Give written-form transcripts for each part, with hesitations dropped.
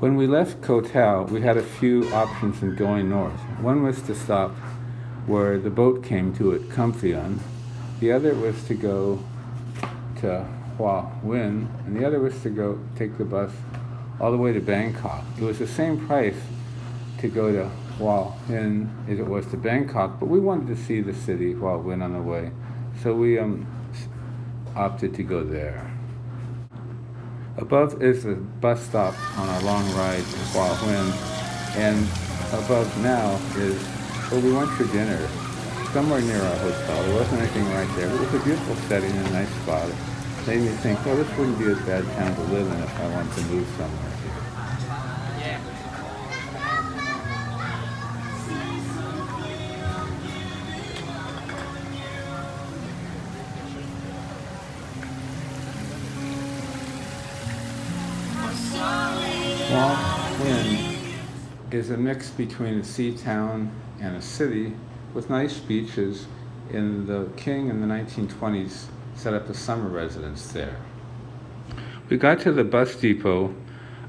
When we left Koh Tao, we had a few options in going north. One was to stop where the boat came to at Kumfian. The other was to go to Hua Hin, and the other was to go take the bus all the way to Bangkok. It was the same price to go to Hua Hin as it was to Bangkok, but we wanted to see the city, Hua Hin, on the way, so we opted to go there. Above is the bus stop on our long ride to Hua Hin, and above now is where we went for dinner, somewhere near our hotel. There wasn't anything right there, but it was a beautiful setting and a nice spot. It made me think, well, this wouldn't be a bad town to live in if I wanted to move somewhere here. Hua Hin is a mix between a sea town and a city with nice beaches, and the king in the 1920s set up a summer residence there. We got to the bus depot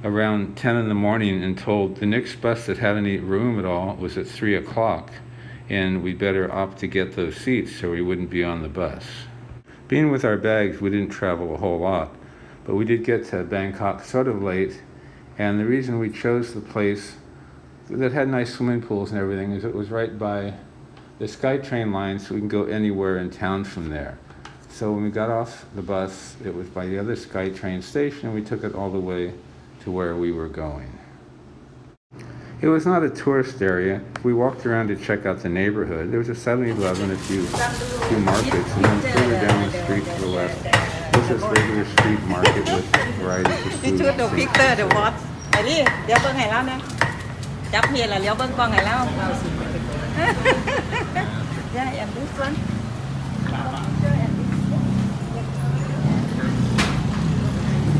around 10 in the morning and told the next bus that had any room at all was at 3 o'clock, and we'd better opt to get those seats so we wouldn't be on the bus. Being with our bags, we didn't travel a whole lot, but we did get to Bangkok sort of late, and the reason we chose the place that had nice swimming pools and everything is it was right by the SkyTrain line, so we can go anywhere in town from there. So when we got off the bus, it was by the other SkyTrain station, and we took it all the way to where we were going. It was not a tourist area. We walked around to check out the neighborhood. There was a 7-Eleven, a few markets, and then further down the street to the left was this regular street market with varieties of food. Yeah, and this one.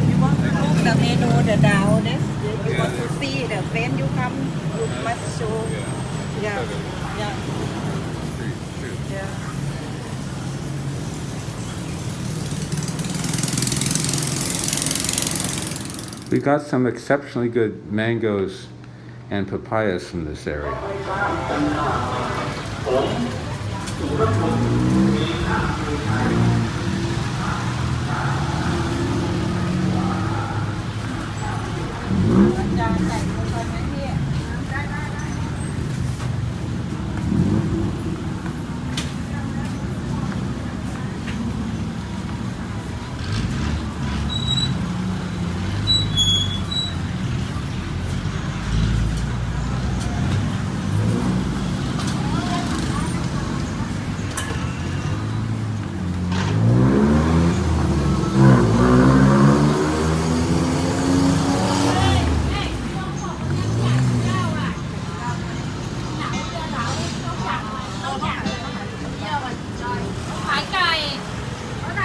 You want to look the menu, the down, you want to see the when you come, you must show. Yeah, yeah. Yeah. We got some exceptionally good mangoes and papayas from this area.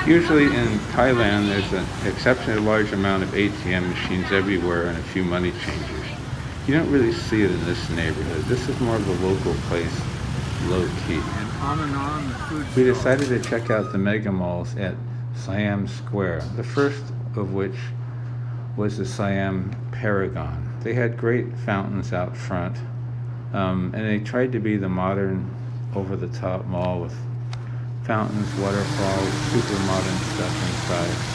Usually in Thailand, there's an exceptionally large amount of ATM machines everywhere and a few money changers. You don't really see it in this neighborhood. This is more of a local place, low key. And on the food We decided to check out the mega malls at Siam Square, the first of which was the Siam Paragon. They had great fountains out front, and they tried to be the modern, over-the-top mall with fountains, waterfalls, super modern stuff inside.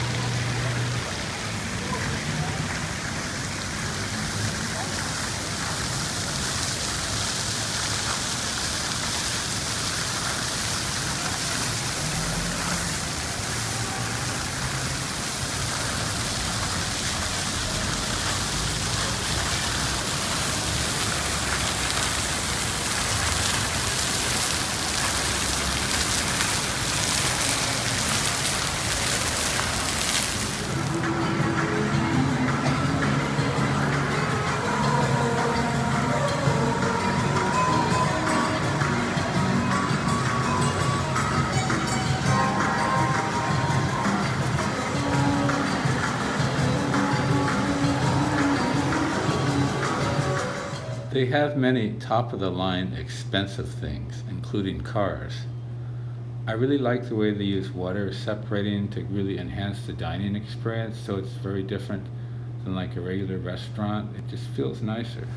They have many top-of-the-line expensive things, including cars. I really like the way they use water separating to really enhance the dining experience, so it's very different than like a regular restaurant. It just feels nicer.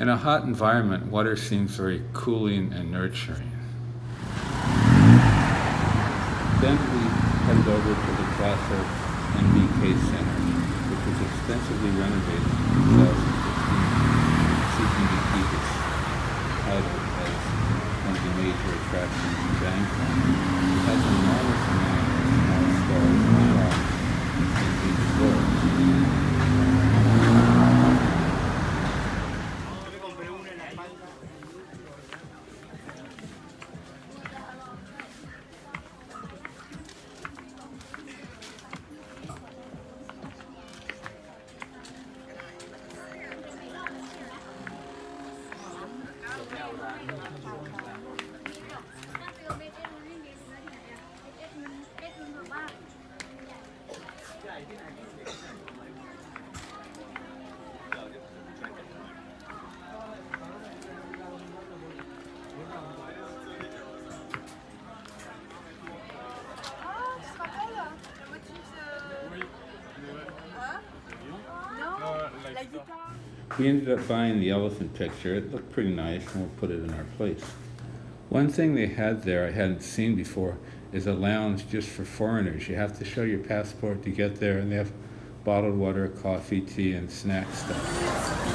In a hot environment, water seems very cooling and nurturing. Then we headed over to the classic NBK Center, which was extensively renovated in 2015, seeking to keep its title as one of the major attractions in Bangkok. It has an enormous amount of small stores and shops and each floor. We ended up buying the elephant picture. It looked pretty nice, and we'll put it in our place. One thing they had there I hadn't seen before is a lounge just for foreigners. You have to show your passport to get there, and they have bottled water, coffee, tea, and snack stuff.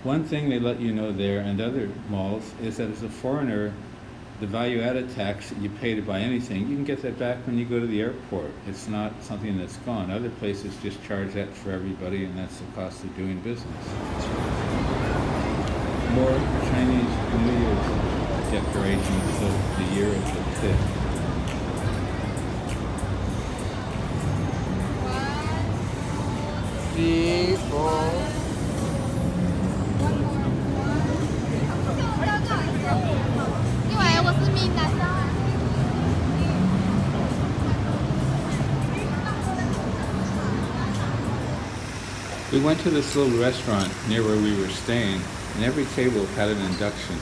One thing they let you know there and other malls is that as a foreigner, the value-added tax that you pay to buy anything, you can get that back when you go to the airport. It's not something that's gone. Other places just charge that for everybody, and that's the cost of doing business. More Chinese New Year's decorations of the year of the pig. 1, 2, 3, 4. We went to this little restaurant near where we were staying, and every table had an induction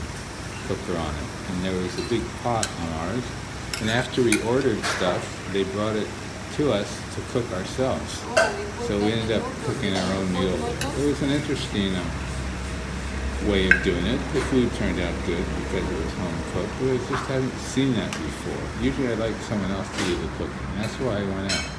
cooker on it. And there was a big pot on ours. And after we ordered stuff, they brought it to us to cook ourselves. So we ended up cooking our own meal. It was an interesting way of doing it. The food turned out good because it was home cooked, but I just hadn't seen that before. Usually I like someone else to do the cooking. That's why I went out.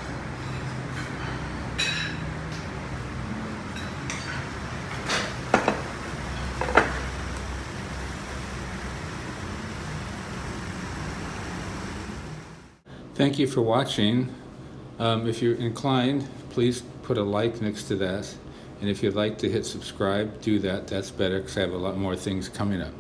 Thank you for watching. If you're inclined, please put a like next to that And if you'd like to hit subscribe, do that. That's better because I have a lot more things coming up.